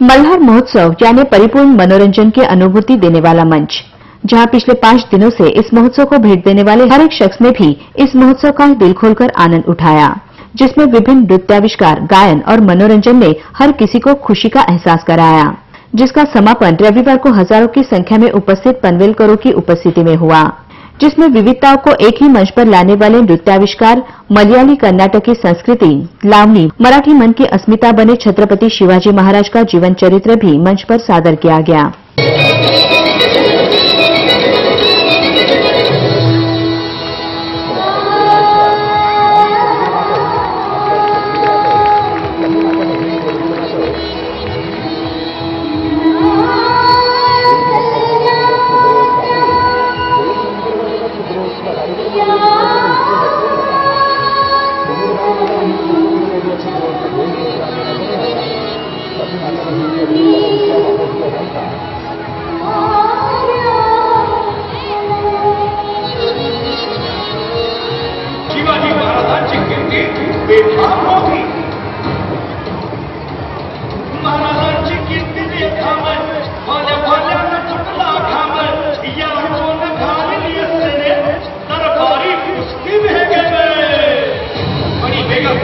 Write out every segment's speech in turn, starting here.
मल्हार महोत्सव यानी परिपूर्ण मनोरंजन की अनुभूति देने वाला मंच, जहां पिछले 5 दिनों से इस महोत्सव को भेंट देने वाले हर एक शख्स ने भी इस महोत्सव का दिल खोलकर आनंद उठाया, जिसमें विभिन्न नृत्याविष्कार, गायन और मनोरंजन ने हर किसी को खुशी का एहसास कराया, जिसका समापन रविवार को हजारों की संख्या में उपस्थित पनवेलकरों की उपस्थिति में हुआ, जिसमें विविधताओं को एक ही मंच पर लाने वाले नृत्याविष्कार, मलयाली कर्नाटकी संस्कृति, लावनी, मराठी मन की अस्मिता बने छत्रपति शिवाजी महाराज का जीवन चरित्र भी मंच पर सादर किया गया। शिवाजी महाराजांची कीर्ती बेथाम होती। महाराजांची कीर्ती बेथाम, भल्या भल्यानं तुटला घाम, या कोण घालली असते दरबारी कुस्ती भेगवे। आणि बेगम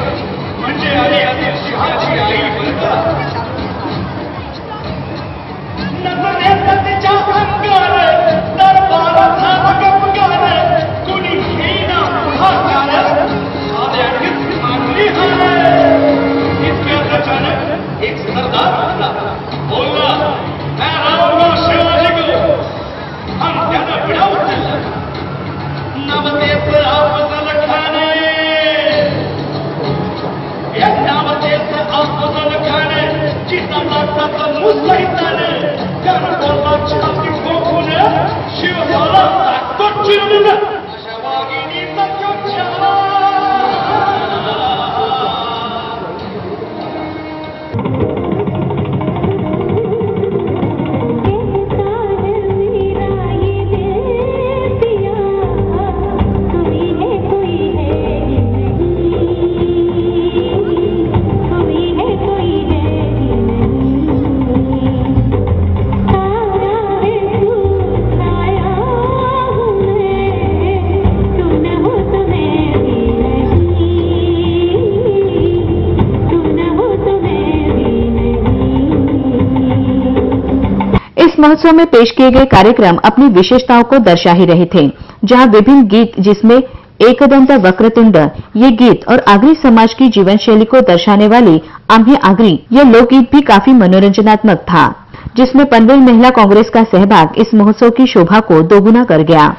म्हणजे आदिल शहाची आई बरका। नजरेत तिच्या अंगार दरबाराचा भगवगार, कुणी घेईना पुढाकार, साध्यानेच मागली हार। इतक्यात अचानक एक सरदार आला, बोलला, मैं रावणा शिवाजी को। आणि त्यानं विडा उचलला, नवतेच अफजल खाने, एक नवतेच अफजल खाने, जिचा नाचाचा मुसलमाने, त्यानं बोलला छाती ठोकून, शिवबाला ताकद चिरवून, अशा वाघिणीचा चोचा। इस महोत्सव में पेश किए गए कार्यक्रम अपनी विशेषताओं को दर्शा ही रहे थे, जहां विभिन्न गीत, जिसमें एकदंत वक्रतुंड ये गीत और आगरी समाज की जीवन शैली को दर्शाने वाली आम्ही आगरी ये लोकगीत भी काफी मनोरंजनात्मक था, जिसमें पनवेल महिला कांग्रेस का सहभाग इस महोत्सव की शोभा को दोगुना कर गया।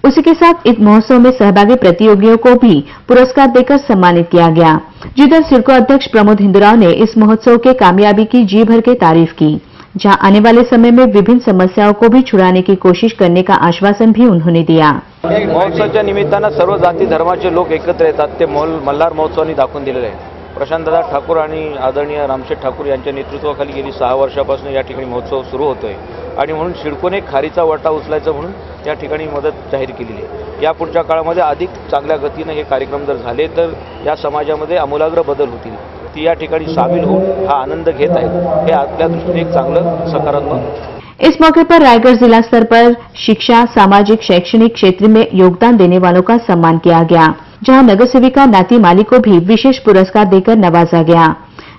उसी के साथ इस महोत्सव में सहभागी प्रतियोगियों को भी पुरस्कार देकर सम्मानित किया गया। जिधर सिडको अध्यक्ष प्रमोद हिंदुराव ने इस महोत्सव के कामयाबी की जी भर के तारीफ की, जहां आने वाले समय में विभिन्न समस्याओं को भी छुड़ाने की कोशिश करने का आश्वासन भी उन्होंने दिया। महोत्सवाच्या निमित्तानं सर्व जाती धर्माचे लोक एकत्र येतात ते मल्हार महोत्सवानी दाखवून दिलेले आहे। प्रशांतदादा ठाकूर आणि आदरणीय रामशेठ ठाकूर यांच्या नेतृत्वाखाली गेली 6 वर्षापासून या ठिकाणी महोत्सव सुरू होतोय आणि म्हणून सिडकोने खारीचा वाटा उचलायचा म्हणून या ठिकाणी मदत जाहीर केलेली आहे। या पुढच्या काळामध्ये अधिक चांगल्या गतीने हे कार्यक्रम जर झाले तर या समाजामध्ये आमूलाग्र बदल होतील। ती या ठिकाणी सामील होऊन हा आनंद घेत आहेत, हे आपल्या दृष्टीने एक चांगलं सकारात्मक। इस मौके पर रायगढ़ जिला स्तर पर शिक्षा, सामाजिक, शैक्षणिक क्षेत्र में योगदान देने वालों का सम्मान किया गया, जहां नगर सेविका नाती माली को भी विशेष पुरस्कार देकर नवाजा गया।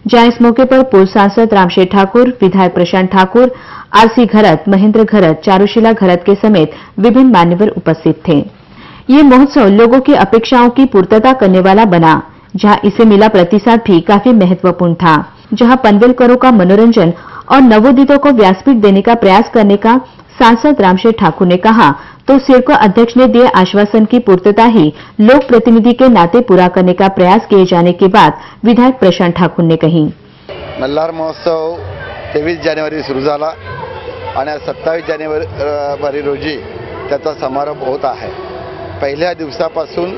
जहां इस मौके पर पूर्व सांसद रामशेठ ठाकुर, विधायक प्रशांत ठाकुर, आरसी घरत, महेंद्र घरत, चारुशीला घरत के समेत विभिन्न मान्यवर उपस्थित थे। ये महोत्सव लोगों की अपेक्षाओं की पूर्तता करने वाला बना, जहां इसे मिला प्रतिसाद भी काफी महत्वपूर्ण था। जहां पनवेलकरों का मनोरंजन और नवोदितों को व्यासपीठ देने का प्रयास करने का सांसद रामशेठ ठाकुर ने कहा, तो सिडको अध्यक्ष ने दिए आश्वासन की पूर्तता ही लोक प्रतिनिधि के नाते पूरा करने का प्रयास किए जाने के बाद विधायक प्रशांत ठाकुर ने कही। मल्हार महोत्सव 23 जानेवारी सुरू झाला आणि 27 जानेवारी रोजी त्याचा समारोप होत आहे। पहिल्या दिवसापासून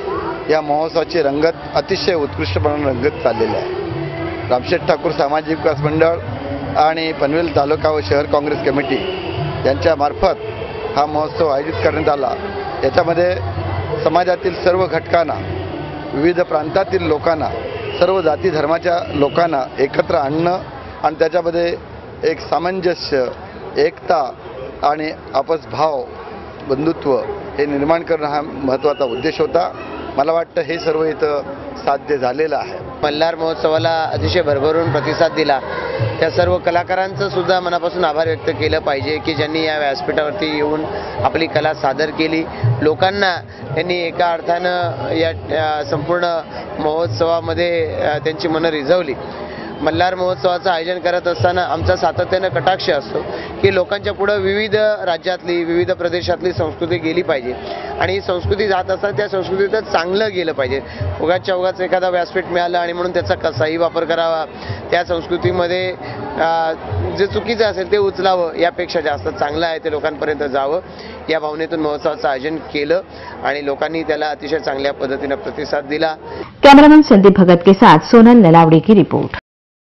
या महोत्सवाची रंगत अतिशय उत्कृष्टपणे रंगत चाललेली आहे। रामशेठ ठाकूर सामाजिक विकास मंडळ आणि पनवेल तालुका व शहर काँग्रेस कमिटी यांच्या मार्फत हा महोत्सव आयोजित करण्यात आला। याच्यामध्ये समाजातील सर्व घटकांना, विविध प्रांतातील लोकांना, सर्व जाती धर्माच्या लोकांना एकत्र आणणं आणि त्याच्यामध्ये एक सामंजस्य, एकता आणि आपसभाव, बंधुत्व हे निर्माण करणं हा महत्त्वाचा उद्देश होता। मला वाटतं हे सर्व इथं साध्य झालेलं आहे। मल्हार महोत्सवाला अतिशय भरभरून प्रतिसाद दिला, त्या सर्व कलाकारांचं सुद्धा मनापासून आभार व्यक्त केलं पाहिजे की ज्यांनी या व्यासपीठावरती येऊन आपली कला सादर केली। लोकांना त्यांनी एका अर्थानं या संपूर्ण महोत्सवामध्ये त्यांची मनं रिझवली। मल्हार महोत्सवाचं आयोजन करत असताना आमचा सातत्यानं कटाक्ष असतो की लोकांच्या पुढे विविध राज्यातली, विविध प्रदेशातली संस्कृती गेली पाहिजे आणि ही संस्कृती जात असताना त्या संस्कृतीचं चांगलं गेलं पाहिजे। उगाच उगाच एखादा व्यासपीठ मिळालं आणि म्हणून त्याचा कसाही वापर करावा, त्या संस्कृतीमध्ये जे चुकीचं असेल ते उचलावं, यापेक्षा जास्त चांगलं आहे ते लोकांपर्यंत जावं, या भावनेतून महोत्सवाचं आयोजन केलं आणि लोकांनी त्याला अतिशय चांगल्या पद्धतीने प्रतिसाद दिला। कैमरामैन संदीप भगत के साथ सोनल नलावड़ी की रिपोर्ट।